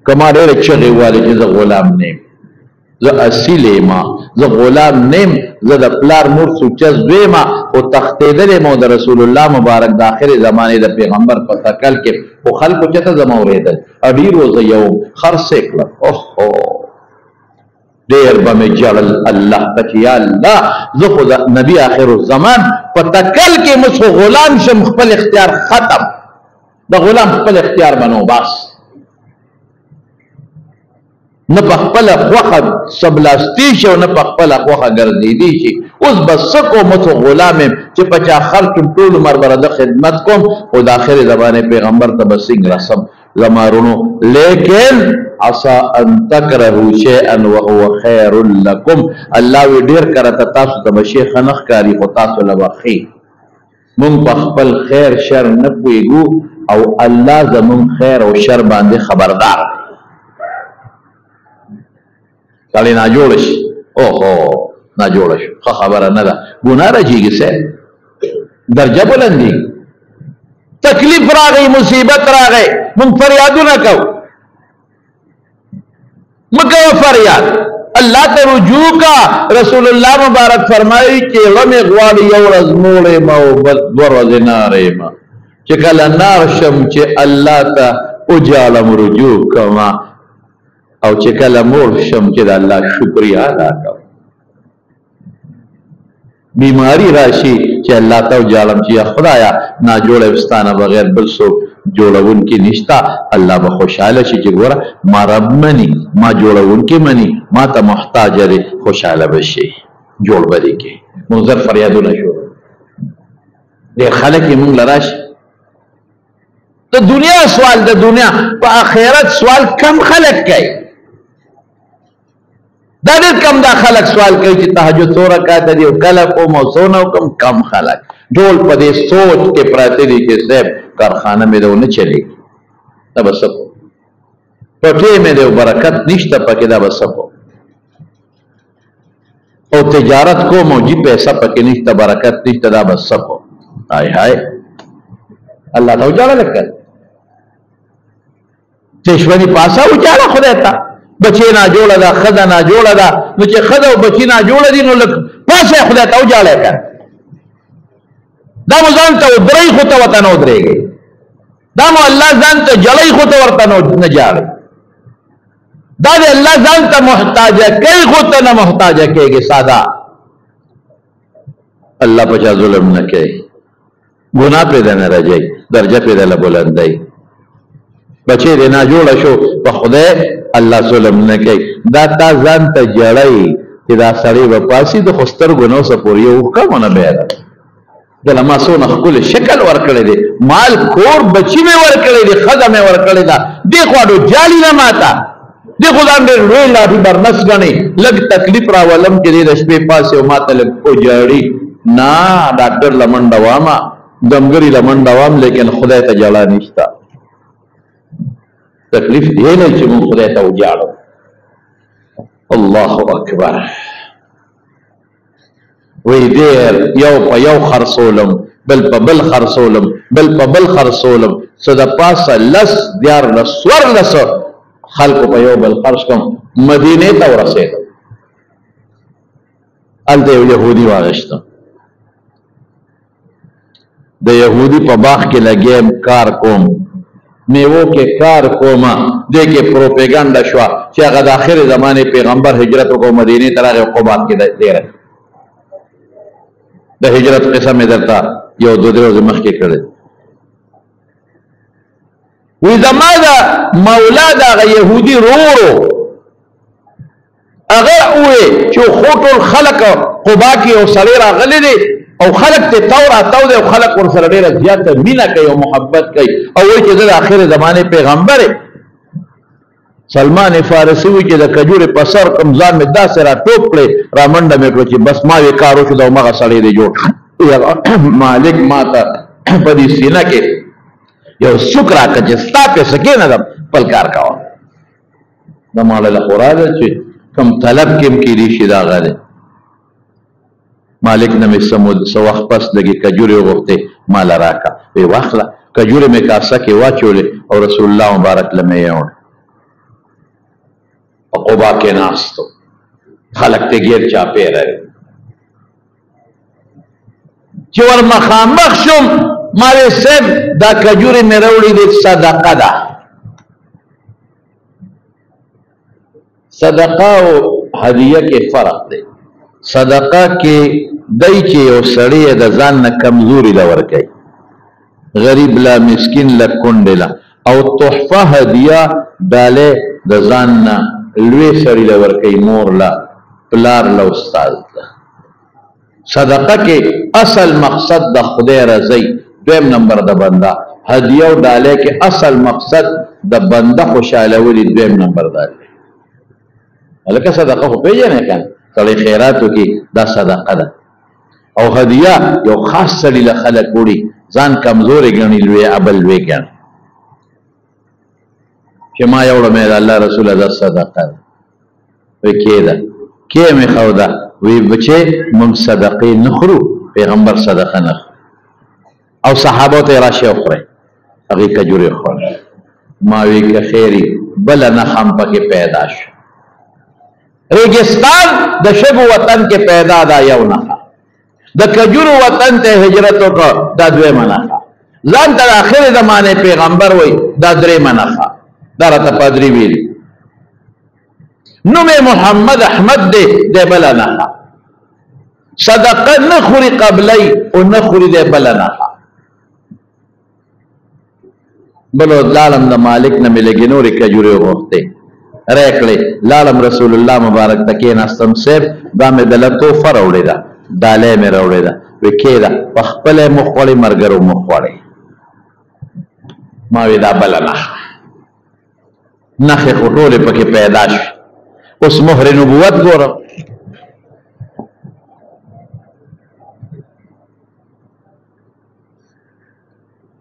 که ما ډېرې چغې والې چې زه غلام نیم، زه اصیل ما، زه غلام نیم، زه د پلار مور سوچه زوی ما خو تښتېدلی ما د رسول الله مبارک د آخرې زمانې د پیغمبر په تکل کې خو خلکو چېرته زما اورېدل ډېرو زه یو خرڅ یې کړم. اوهو ډېر به مې ژړل الله ته چې یا الله زه خو د نبي آخر الزمان په تکل کې مس خو غلام شم، خپل اختیار ختم، د غلام خپل اختیار بنو بس نه په خپله خوښه سبلاستی شي او نه په خپله خوښه ګرځېدي شي. اوس به څه کوم څه غلام یم چې په چا خرڅ کړم ټول عمر به د خدمت کوم خو د آخرې زمانې پیغمبر ته به څنګه رسم زما رونو. لیکن عسى ان تکرهوا شیئا وهو خیر لکم، الله وی ډېر کله ته تاسو ته به شی ښه نه ښکاري خو تاسو له به ښې. مونږ په خپل خیر شر نه پوهېږو او الله زمونږ خیر او شر باندې خبردار دی. کله ناجوړه شي اوهو ناجوړه شو ښه خبره نه ده، ګناه راځيږي سه درجه بلندي تکلیف راغی مصیبت راغی مونږ فریادونه کوو مکو فریاد الله ته رجوع کا. رسول الله مبارک فرمایي چې غمې غواړي یو ورځ موړې ما او بل دوه ورځې نارې ما چې کله نار شم چې الله ته اجالم رجوع کما او چې کله مور شم چې د الله شکریا ادا کوم. بیماری راشي چې الله ته وجالم چې خدایا نا جوړه وستانه بغیر بل څوک جوړون کې نشتا، الله به خوشاله شي چې ګوره ما رب مني ما جوړون کې مني ما ته محتاج لري خوشاله بشي جوړ بری کې. منظر فریادونه شو ډېر خلک یې مونږ لراش د دنیا سوال د دنیا په آخرت سوال کم خلک کوي. دا ډېر کم دا خلک سوال کوي چې تهجد څو رکعاته دي او کله کوم او څونه کوم. کم خلک ټول په دې سوچ کې پراته دي چې صاحب کارخانه مې نه چلېږي دا به څه کوم، پټې مې دی برکت نشته پکې دا به څه کوم. او تجارت کوم او جی پیسہ پکې نشته برکت نشته دا بس سکو هاي هاي الله ته وجاړه لکه چشمنی پاسا وجاړه خدای ته بچی نه جوړه ده خزه نه جوړه ده نو چې خزه او بچی نه جوړه دي نو لک پاسه خدای ته وجاړه کړ دا مو ځان ته درې خو ته وته نو درېږي دا مو الله ځان ته جړې خو ته ورته نه جاړي دا دې الله ځان ته محتاج کوي خو ته نه محتاج کېږي ساده الله په ظلم نه کوي ګناه پیدا نه راځي درجه پیدا له بلندای بچی دې نه جوړ شو په خدای الله ظلم نه کوي دا تا ځان ته جړې چې دا سړی په پاسي د خستر ګنو سپور یو کومه به دله ما سونه خپل شکل ورکړی دی مال کور بچی مې ورکړی دی خزه مې ورکړی دا دی خواړو جالي نه ماته دی خدان ډېر لوی لاټي برنس غني لږ تکلیف راولم چې د شپې پاسه او ماته لږ وجاړي نه ډاکټر لمنډه واما دمګري لمنډه وام لیکن خدای ته جړه نشتا تکلیف دی نه چې مون خدای ته وجاړو الله اکبر وی دیر یو په یو خرصولم بل په بل خرصولم بل په بل خرصولم صدا پاسه لس دیار لسور لس خلق په یو بل خرص کم مدینه ته ورسېدم الته یو يهودي واغشتم د يهودي په باغ کې لګیم کار کوم میوو کې کار کوم دې کې پروپاګاندا شو چې هغه د اخر زمانه پیغمبر هجرت وکړ مدینه ته راغی قباء کې ډېر د هجرت قصه مې درته یو دو ورځې مخکې کړې وی زما دا مولا دا يهودي رورو هغه وې چې خوټول خلق قباء کې او سړی راغلي دي او خلق ته تور اتاو دي او خلق ور سره ډېره زیاته مینه کوي او محبت کوي او وایي چې د اخر زمانه پیغمبر سلمان فارسی وی چې د کجوري په سر کوم ځان مې داسې را ټوپ کړې را منډه مې کړو چې بس ما وی کار وشو دا مغه سړی دی جوړ مالک ماته په دې سینه کې یو شکر راکړه چې ستا پیسې کې نه خپل کار کوه د مال له خوراده چې کم طلب کېم کې دي شي دا غره مالک نه مې سمود سو وخت پس لګي کجوري وغوښته مال راکا وی واخله کجوري مې کاسه کې واچولې او رسول الله مبارک لمه یې قبا کے ناستو خلق تے گیر چاپے رہے چور مخامخ شم مارے سیب دا کجوری میں روڑی دے صدقہ دا صدقہ و ہدیہ کے فرق دے صدقہ کے دای چې یو سړی د ځان نه کمزوري لور کوي غریب لا مسکین لا کونډه او تحفه هدیه داله د ځان نه لوی سړی لور کوي مور لا پلار لا استاد صدقه کې اصل مقصد د خدای رضای دویم نمبر د بنده هدیه او داله کې اصل مقصد د بنده خوشاله ولې دویم نمبر داله الکه صدقه خو پیژنې کنه سړی خیراتو کې دا صدقه ده او هدیه یو خاص سړی له خلک وړي ځان کمزوري ګڼي لوی ابل وی ګڼي چې ما یو مې الله رسول الله صدقه وی کېده کې مې خو ده وی بچي مم صدقې نخرو پیغمبر صدقه نه او صحابه ته راشه خوري هغه کجوري خوري ما وی که خیری بل نه هم پکې پیدا شو ریګستان د شګو وطن کې پیدا دا یو نه د کجورو وطن ته هجرت وکړه دا دوی منه ځان تر اخر زمانه پیغمبر وای دا درې منه دا راته پادری ویل نو محمد احمد دې د بل نه صدقه نخوري قبلي او نخوري دې بل نه بلو لالم د مالک نه ملګي نورې کجوري وغوښته راکړې لالم رسول الله مبارک تکې ناستم سیب دا مې دلته فروړې ده داله مې راوړې ده وکیدا په خپل مخوړې مرګرو مخوړې ما وی دا بل نه نخې خټولې پکې پیدا شو اوس مهر نبوت ګورم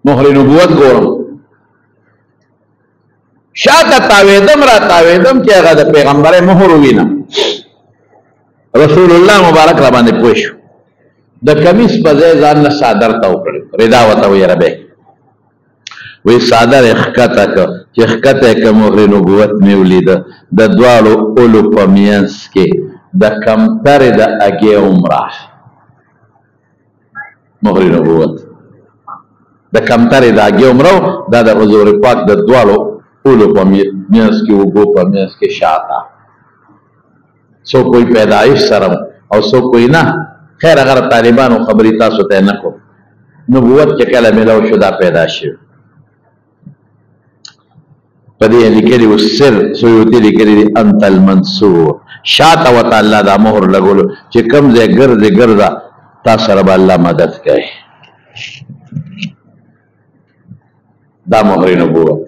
مهر نبوت ګورم شاته تاویدم را تاویدم چې هغه د پیغمبر مهر وینم رسول الله مبارک را باندې پوه شو د کمیس په ځای ځان نه صادر ته وکړ ردا ورته ویې ربی وی صادر اخکته که چې اخکته که مهر نبوت مې ولیده د دواړو اولو په منځ کې د کمترې د اګې عمره مهر نبوت د کمترې د اګې عمره دا د حضور پاک د دواړو اولو په منځ کې اوږو په منځ کې شاته سو کوئی پیدایش سره او سو کوئی نه خیر اگر طالبانو خبرې تاسو ته نه کوم نبوت چې کله میلاو شو دا پیدا شوی پدې لیکلي و سر سیوطي لیکلي دي انت المنصور شاته وته الله دا مهر لګولو چې کوم ځای ګرځې ګرځه تا سره به الله مدد کوي دا مهر نبوت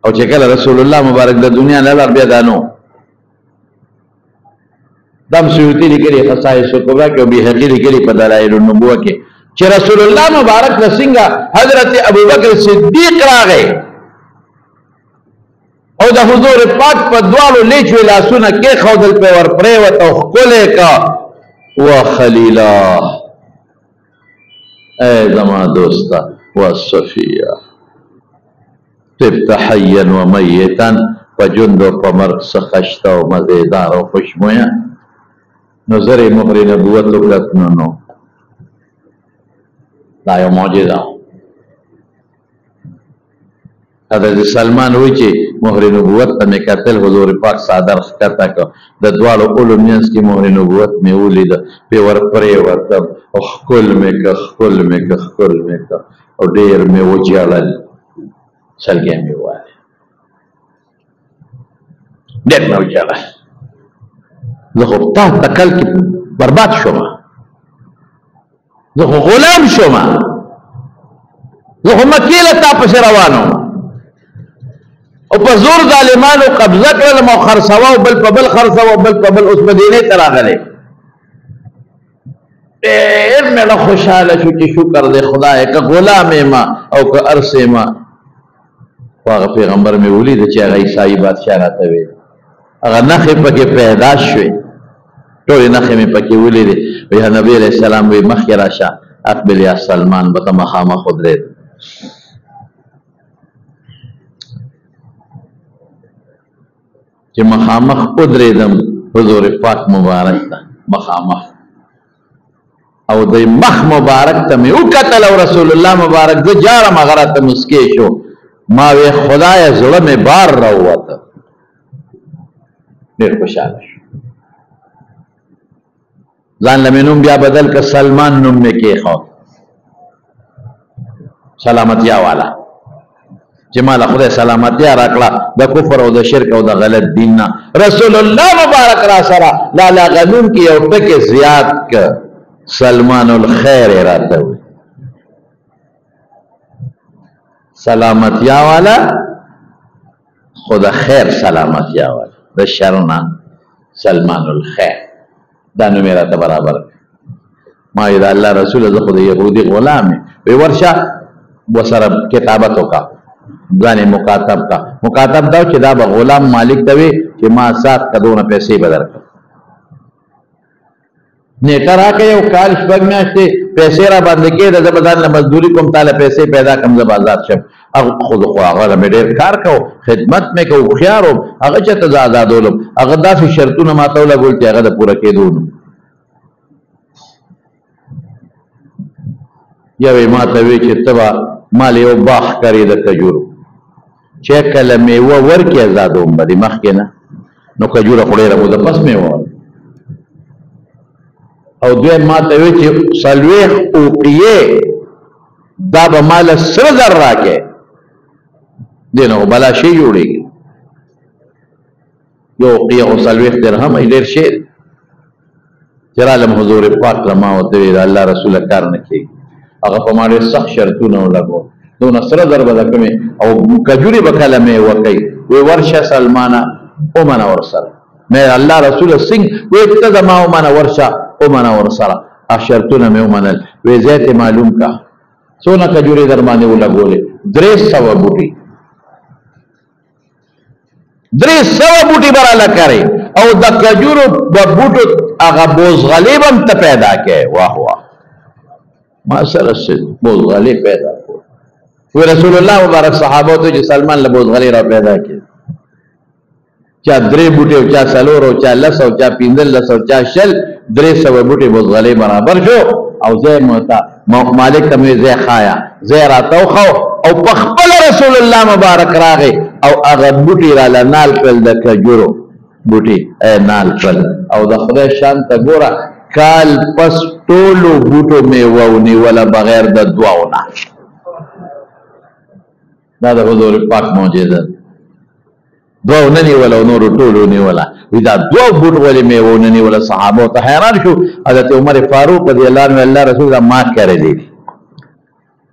او چې کله رسول الله مبارک د دنیا نه لاړ بیا دا نو دم سیوطي لیکلي خصائص کبرا کې او بیهقي لیکلي په دلایل النبوه کې چې رسول الله مبارک له څنګه حضرت ابوبکر صدیق راغی او د حضور پاک په دوالو لیچوي لاسونه کېښودل پې ور پرېوت او ښکلی کا و خلیلا ای زما دوسته و صفیه طبت حیا و میتا په ژوند او په مرګ څه خشته او مزېدار او خوشبویه نو زر مهر نبوت وکړت نو دا یو معجزه حضرت سلمان وی چې مهر نبوت ته مې کتل حضور پاک صادر ښکته کړ د دواړو اولو منځ کې مهر نبوت مې ولیده پې ور پرېوتم او ښکل مې کړ ښکل مې کړ ښکل مې کړ او ډېر مې وجړل سلګۍ مې ووالې ډېر مې وجړل زه خو تا تکل کې برباد شوم زه خو غلام شوم زه خو مکې له تا پسې روان وم او په زور ظالمانو قبضه کړلم او خرڅوه او بل په بل خرڅوه او بل په بل اوس مدینې ته راغلی ډېر مې خوشحاله شو چې شکر دی خدای که غلام یم او که ارس یم خو هغه پیغمبر مې ولیده چې هغه عیسایي بادشاه راته ویل هغه نښې پکې پیدا شوې ټولې نښې مې پکې ولیدې وی نبي علیه السلام وی مخکې راشه اقبل یا سلمان به ته مخامخ ودرېد چې مخامخ ودرېدم حضور پاک مبارک ته مخامخ او د مخ مبارک ته مې وکتل او رسول الله مبارک زه جارم هغه راته مسکې شو ما وی خدایه زړه مې بار راووته ډېر خوشحاله شو ځان له مې نوم بیا بدل که سلمان نوم مې کېښود سلامتیا والا چې ما له خدای سلامتیا راکړه د کفر او د شرک او د غلط دین نه رسول الله مبارک را سره لالا غنوم کې یو ټکې زیات که سلمان الخیر یې راته وي سلامتیا والا خو د خیر سلامتیا والا د شر نه سلمان الخیر دا نوم یې راته برابر ما یې د الله رسول زه خو د یهودي غلام یم وی ورشه ورسره کتابت وکړه ځان یې مکاتب کا مکاتب دا چې دا به غلام مالک ته وي چې ما سات که دونه پیسې به درکړم نیټه راکړه یو کال شپږ میاشتې پیسې را باندې کېده زه به ځان له مزدوري کوم تا له پیسې پیدا کړم زه به آزاد شم خو هغه له مې ډېر کار کو خدمت مې کو هوښیار وم هغه چېرته زه آزادولم هغه داسې شرطونه ما ته ولګول چې هغه د پوره کېدو نه یو یې ما ته وی چې ته به مال یو باغ ښکاري د کجورو چې کله میوه ورکړي آزادوم به دې مخکې نه نو کجوره خو ډېره موده پس میوه او دوی ما ته وی چې څلوېښت اوقیې دا به ماله سره زر راکړې دې نه خو بلا شی جوړېږي یو اوقیه خو څلوېښت درهم یې ډېر شی دی چې رالم حضور پاک له ما ورته ویل الله رسوله کار نه کېږي هغه په ما ډېر سخت شرطونه ولګول دونه سره زر به درکړمې او کجورې به کله میوه کوي وی ورشه سلمانه ومنه ورسره مې الله رسوله څنګه وی ته زما ومنه ورشه ومنه ورسره شرطونه مې ومنل وی ځای ته معلوم کا څونه کجورې در باندې ولګولې 300 بوټي 300 بوټي براله کوي او د کجورو د بوټو هغه بوزغلې هم ته پیدا کوي. واه واه ما سره څه بوزغلې پیدا کړو. رسول الله مبارک صحابه ته چې سلمان له بوزغلې را پیدا کړي، چا 3 بوټي او چا 4 او چا 10 او چا 15 او چا 300 بوټي بوزغلې برابر شو او زه مالک ته مې زه خایا زه راتاو خو او په خپل رسول الله مبارک راغی او هغه بوټي را لنال کړل د کجورو بوټي نال کړل او د خدای شان ته ګوره کال پس ټولو بوټو مې وونی ولا بغیر د دعاونه. دا د حضور پاک معجزه دعا وننی ولا نور ټولو نی ولا دا دعا بوټ ولې مې وننی ولا صحابه ته حیران شو. حضرت عمر فاروق رضی الله عنه الله رسول الله ما کړی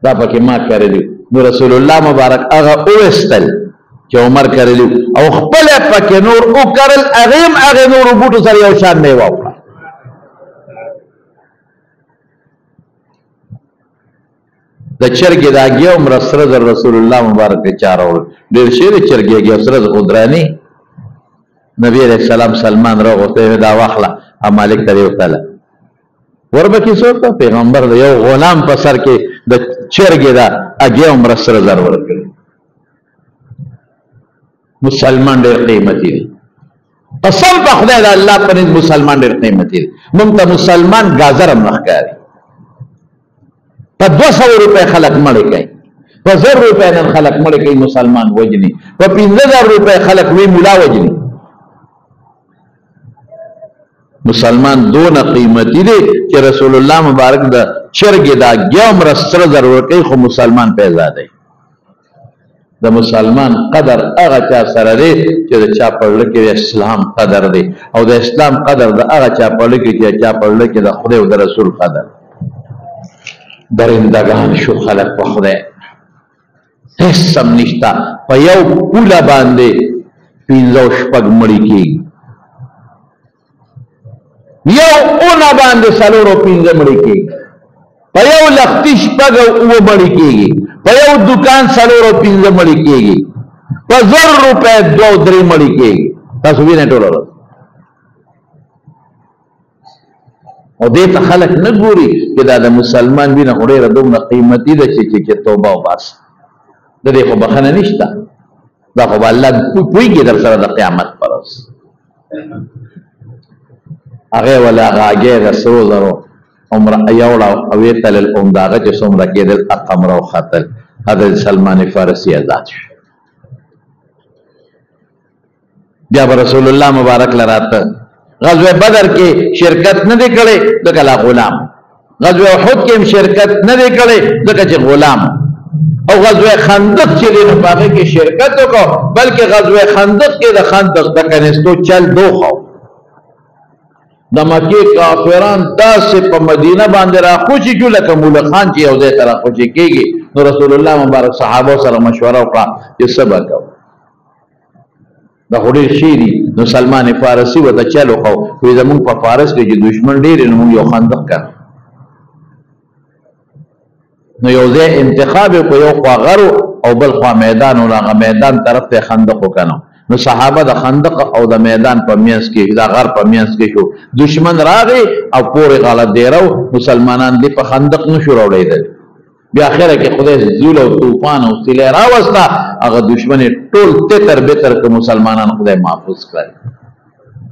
دا پکې ما کړی نو رسول الله مبارک هغه اوستل چې عمر کړی او خپل پکې نور او کړل هغه نور بوټو سره یو شان نه واپړه. د چرګې دا ګیو عمر سره د رسول الله مبارک چارول ډیر شي د چرګې ګیو سره د قدرانی نبی علیہ السلام سلمان راغوته دا واخله مالک ته وتله وربکی څوک پیغمبر د یو غلام په سر کې د چرګې دا ګیو عمر سره زر ورکړي. مسلمان ډیر قیمتي دی قسم په خدای د الله پر مسلمان ډیر قیمتي دی. مونږ ته مسلمان گازر هم نخکاری په 200 روپے خلق مړی کوي په 1000 روپے نن خلق مړی کوي مسلمان وجني په 15000 روپے خلق وی مولا وجني. مسلمان دون قیمتي دی چې رسول الله مبارک د چرګې دا ګیوم رسره ضرور کوي خو مسلمان پیدا دی. د مسلمان قدر هغه چا سره دی چې د چا په لړ کې اسلام قدر دی او د اسلام قدر د هغه چا په لړ کې چې چا په لړ کې د خدای او د رسول قدر. درندگان شو خلق په خدای هیڅ سم نشتا په یو پوله باندې 15 شپږ مړی کېږي یو اونه باندې 4 او 15 مړی کېږي په یو لختي شپږ او مړی کېږي په یو دکان 4 او 15 مړی کېږي په 1000 روپے 2-3 مړی کېږي. تاسو وینئ ټول او دې ته خلک نه ګوري چې دا د مسلمان وینه ډېره دومره قیمتي ده چې توبه وباسي د دې خو بخښنه نشته. دا خو الله پوهېږي در سره د قیامت پر ورځ هغې ولا هغه هګۍ د سرو زرو عمره یوړه او یې تلل همداغه چې څومره کېدل اقمره وختل حضرت سلمان فارسي آزاد شو. بیا به رسول الله مبارک لراته غزوه بدر کې شرکت نه دی کړی ځکه لا غلام، غزوه احد کې شرکت نه دی کړی ځکه چې غلام، او غزوه خندق چې دی نو هغه کې شرکت وکړو بلکې غزوه خندق کې د خندق د کنيستو چل دوخو د مکه کافران داسې په مدینه باندې را خوشي کړل لکه مولا خان چې یو ځای ته را خوشي کېږي. نو رسول الله مبارک صحابه سره مشوره وکړه چې صبر کوو دا هډې شيری. نو سلمان فارسی وته چلو خو وي زمون په فارس کې چې دشمن ډېر نو یو خندق کړ نو یو ځای انتخاب کو یو خواغرو او بل خوا میدان او هغه میدان طرف ته خندق وکنو. نو صحابه د خندق او د میدان په میانس کې دا غر په میانس کې شو دشمن راغی او پورې غلط دیرو مسلمانان دې په خندق نشو راوړېدل. بیا اخره کې خدای زول او طوفان او سیل راوستا هغه دشمن ټول تتر بتر کو مسلمانان خدای محفوظ کړ.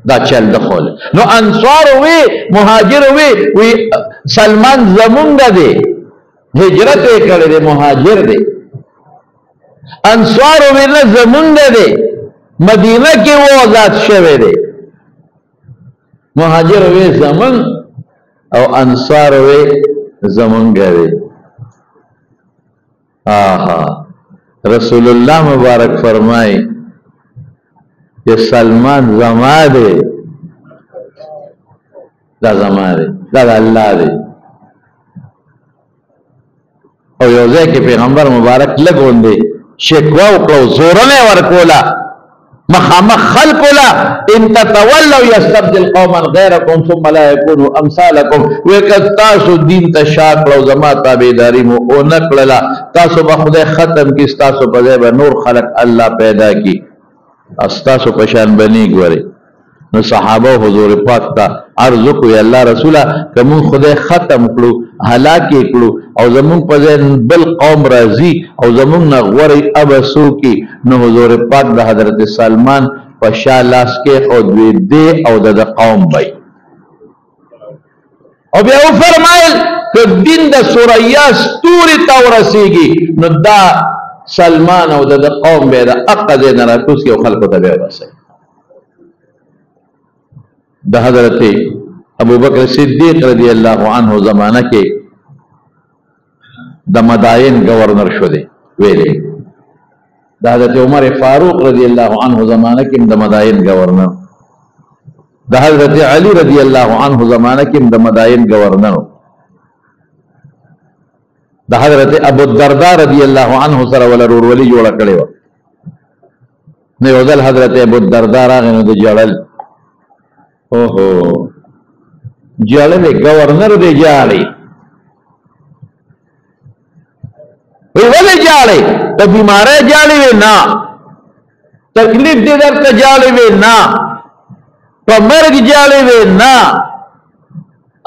دا چل دخول نو انصار وی مهاجر وی سلمان زمونږ دی هجرت کړي دی مهاجر دی. انصار وی نه زمونږ دی مدینه کې و آزاد شوه دی. مهاجر وی زمون او انصار وی زمونږ دی. آہا رسول اللہ مبارک فرمائی یہ سلمان زما دے دا زما دے دا اللہ دے. او یوزے کے پیغمبر مبارک لگون دے شکوا وکړو زورنے ورکولا مخامخ خلقولا ان تتولوا يستبدل قوما غيركم ثم لا يكونوا امثالكم. وکتاسو دین ته شاکړو زما تابعداري مو او نکړلا تاسو به خدای ختم کی تاسو په ځای به نور خلق الله پیدا کی. استاسو پشان بنی گوری. نو صحابه حضور پاک تا عرض کو یا الله رسوله کوم خدای ختم کړو هلاک کړو او زمون په بل قوم راضي او زمون نغوري ابسو کی نو حضور پاک د حضرت سلمان په شالاس کې او دوی دی او د قوم بای او بیا فرمایل ک دین د سوریا ستوري تا ورسیږي نو دا سلمان او د قوم به د اقد نه راکوس کې خلکو ته به ورسي. د حضرت ابو بکر صدیق رضی اللہ عنہ زمانہ کے د مدائن گورنر شو دے ویلے. د حضرت عمر فاروق رضی اللہ عنہ زمانہ کے د مدائن گورنر. د حضرت علی رضی اللہ عنہ زمانہ کے د مدائن گورنر. د حضرت ابو الدرداء رضی اللہ عنہ سره ول رورولي جوړ کړي و. نو یو ځل حضرت ابو الدرداء راغی نو د جړل اوہو جالے گورنر دے جالے ولی جالے تو بیمارے جالے وے نا تکلیف دے در کا جالے وے نا تو مرگ جالے وے نا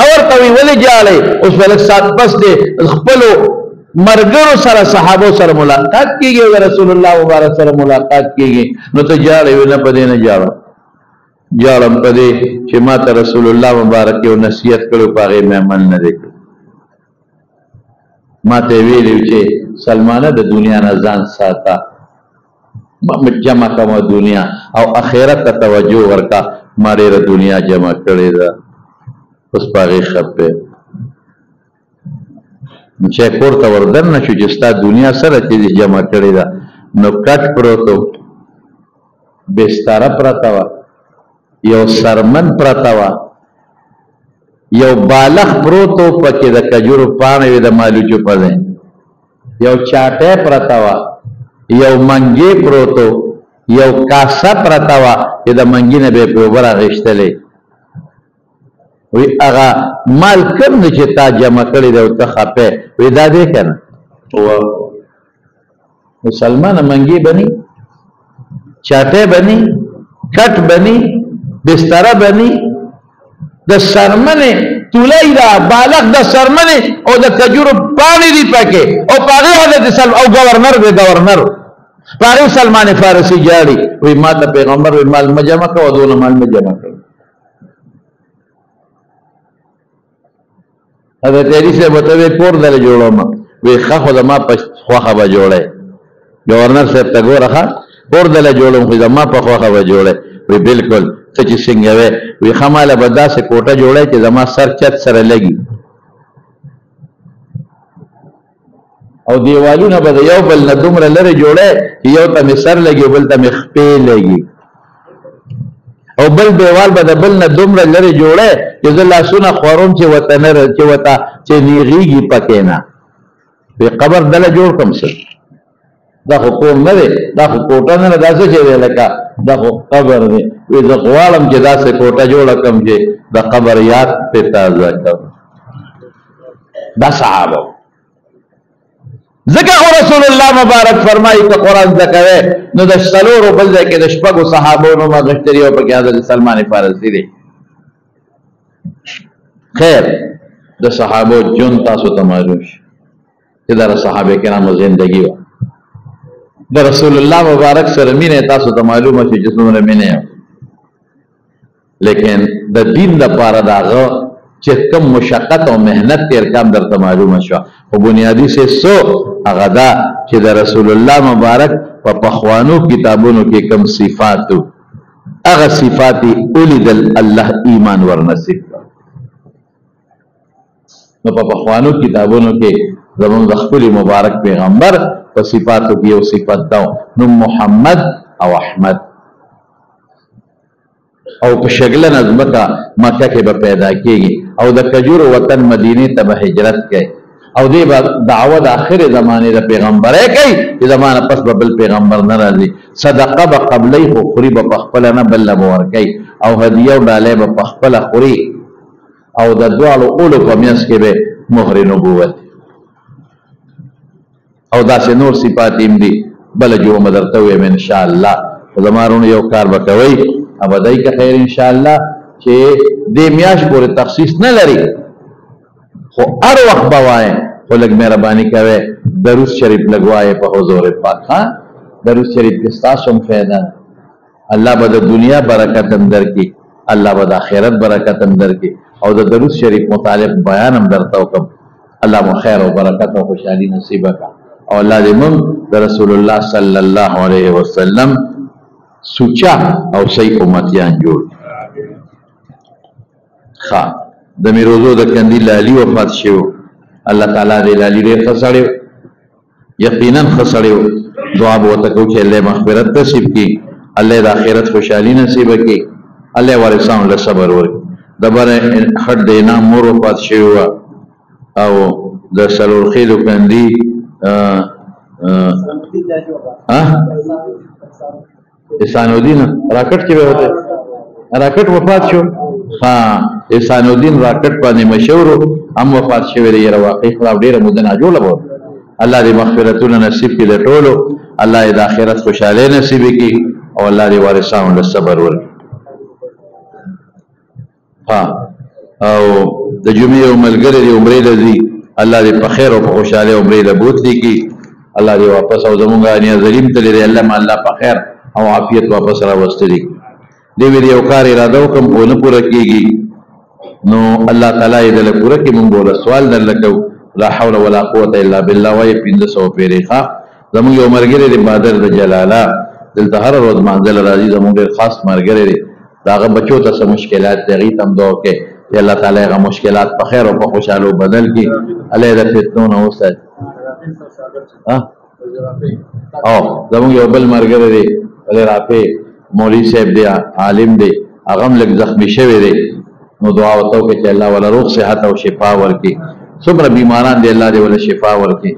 اور کبھی ولی جالے اس وقت ساتھ پس دے خپلو مرگرو سر صحابو سر ملاقات کی گئے رسول اللہ مبارک سر ملاقات کی گئے نو تو جالے وے نا پدے نا جالا جاړم پدې چې ما ته رسول الله مبارک یو نصیحت کړو پاغه مې عمل نه وکړ. ما ته ویلو چې سلمانه د دنیا نه ځان ساته جمع کوم دنیا او اخرت ته توجه ورکا ما ډېره دنیا جمع کړې ده اوس پاغه خپه چې کور ته وردن نشو چې ستا دنیا سره چې جمع کړې ده نو کټ پروتو بستر پرتا و یو سرمن پرتاوا یو بالغ پروتو پکې د کجورو پانه وي د مالوچو پځه یو چاټه پرتاوا یو منګي پروتو یو کاسه پرتاوا چې د منګي نه به په وبره غشتلې وی هغه مال کوم چې تا جمع کړی دی او ته خپه وی دا دې کنه او مسلمان منګي بني چاټه بني کټ بني بستر بنی د سرمنه تولی دا بالغ د سرمنه او د کجورو پانی دی پکې او پاغه حضرت سلم او گورنر به گورنر پاغه سلمان فارسی جاړي وی ما ته پیغمبر وی مال مجمع کو دونه مال مجمع کړ. حضرت علی سے بتوي کور دل جوړو ما وی خو د ما په خوخه به جوړه گورنر صاحب ته ګورخه کور دل جوړو خو د ما په خوخه به جوړه وی بالکل چې څنګه وي خماله بدا سے کوټه جوړه چې زما سر چت سره لګي او دیوالونه به یو بل نه دومره لره جوړه یو ته سر لګي بل ته خپې لګي او بل دیوال به بل نه دومره لره جوړه چې زلا سونه خورم چې وطن چې وتا چې نیغيږي پکې نه په قبر دل جوړ کم څه دا خو کوم نه دی دا خو کوټه نه دا څه چې لکه دا خو قبر دی وی زه غواړم چې داسې کوټه جوړه کړم چې د قبر یاد پې تازه کړم. دا صحابه ځکه خو رسول الله مبارک فرمایي که قرآن زده کوې نو د څلورو بل ځای کې د شپږو صحابو نوم اخیستلي او پکې حضرت سلمان فارسي دی. خیر د صحابو ژوند تاسو ته معلوم شي چې دا صحابه کرامو زندگی وه د رسول الله مبارک سره مینه تاسو ته معلومه شي چې څومره مینه لیکن د دین لپاره داغه چې کم مشقت او مهنت تیر کام درته معلومه شو او بنیادی سے سو هغه دا چې د رسول الله مبارک په پخوانو کتابونو کې کم صفات هغه صفات اولید الله ایمان ورنصیب نو په پخوانو کتابونو کې زمون د خپل مبارک پیغمبر په صفاتو کې یو صفات دا نو محمد او احمد او په شکل نظمکا مکه کې به پیدا کېږي او د کجور وطن مدینه ته به هجرت کوي او دې به دعوت اخر زمانه د پیغمبره کوي چې زمانه پس به بل پیغمبر نه راځي صدقه به قبلې خو خوري به خپل نه بل مور کوي او هدیه او ډاله به خپل خوري او د دوالو اولو په میاس کې به مهر نبوت او دا سه نور صفات دي بل جو مدرته وي ان شاء الله زمارون یو کار بکوي ابدای که خیر ان شاء الله چې دې میاش پورې تخصیص نه لري خو هر وخت بوای خو لږ مهرباني کوي درود شریف لګوای په حضور پاک ها درود شریف کې تاسو هم فائدہ الله به د دنیا برکت هم درکړي الله به د آخرت برکت هم درکړي او د درود شریف متعلق بیان هم درته وکم الله مو خیر او برکت او خوشحالي نصیب کړه او الله دې موږ د رسول الله صلی الله علیه وسلم سوچا او صحیح امتیان جوړ ښه د میروزو د کندي لالي وفات شو الله تعالی دې لالي ډېر ښه سړی یقینا ښه سړی دعا به ورته کوو چې الله مغفرت نصیب کړي الله د آخرت خوشحالي نصیب کړي الله وارثانو له صبر ورکړي دبره خټ د انعام مور وفات شوی او د سلور خیلو کندي احسان الدین راکټ کې وته راکټ وفات شو ها احسان الدین راکټ باندې مشهور هم وفات شوی دی واقعي خلاف ډیره مده نه جوړه وو الله دې مغفرتونه نصیب کړي ټولو الله دې د آخرت خوشاله نصیب کړي او الله دې وارثانو له صبر ورکړي ها او د جمعې او ملګری دې عمرې لذي الله دې په خیر او په خوشاله عمرې له بوتلي کړي الله دې واپس او زمونږ انیا ظلم تلې دې الله په خیر او عافیت واپس را وستلی دې وی یو کار اراده وکم او نه پوره کیږي نو الله تعالی دې له پوره کې مونږ بوله سوال درلکو لا حول ولا قوه الا بالله وای 1500 پیریخه زمونږ یو مرګره دې بادر د جلاله دلته هر ورځ منزل راځي زمونږ ډېر خاص مرګره دې داغه بچو ته څه مشکلات دغې تم دوه کې الله تعالی هغه مشکلات په خیر او په خوشاله بدل کړي الله دې فتنو نه وسه او زمونږ یو بل مرګره دې ولې رافي مولوی صاحب دی عالم دی هغه هم لږ زخمی شوی دی نو دعا وکړو چې الله ولا روغ صحت او شفا ورکړي څومره بیماران دی الله دې ولا شفا ورکړي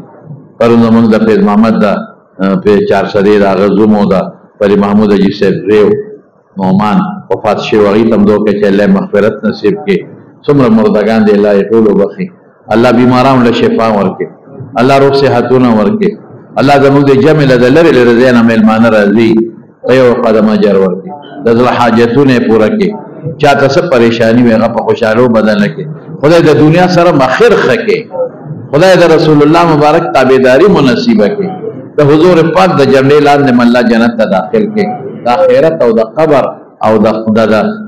پرونه موږ د فیض محمد دا په 400 دا غزومو دا پر محمود اجي صاحب ریو نومان وفات شوی هغه تم دوه چې الله مغفرت نصیب کړي څومره مردگان دی الله ټول وبخي الله بیماران له شفا ورکړي الله روغ صحتونه ورکړي الله زموږ د جمع له لری لري زینه ملمانه راځي ایو قدم اجر ورکړي د زړه حاجتونه پوره کړي چاته څه پریشانی وي هغه په خوشاله بدل کړي خدای د دنیا سره مخیر خکې خدای د رسول الله مبارک تابعداري منصیبه کړي د حضور پاک د جنډې لاندې الله جنت ته داخل کړي د آخرت او د قبر او د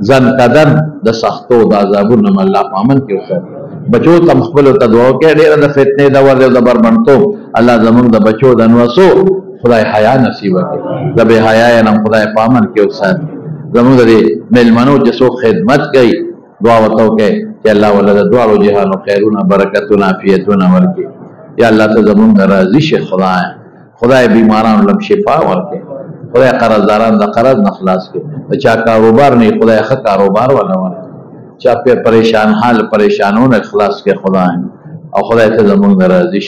ځن قدم د سختو د عذابونو الله پامن کې وساتي بچو تم خپل ته دعا کې ډېر د فتنې د ور د بربنټو الله زموږ د بچو د نوسو خدای حیا نصیب کړي د به حیا نام خدای پامن کې وساتي زموږ د ملمنو چې سو خدمت کوي دعا وکړو کې چې الله ولله دعا او جهان خیرونه برکتونه عافیتونه ورکړي یا الله ته زموږ راضي شي خدای بیمارانو لم شفا ورکړي خدای قرضداران د قرض نه خلاص کړي چا کاروبار نه خدای ښه کاروبار ولا ورکړي چا په پریشان حال پریشانونه خلاص کړي خدای او خدای ته زموږ راضي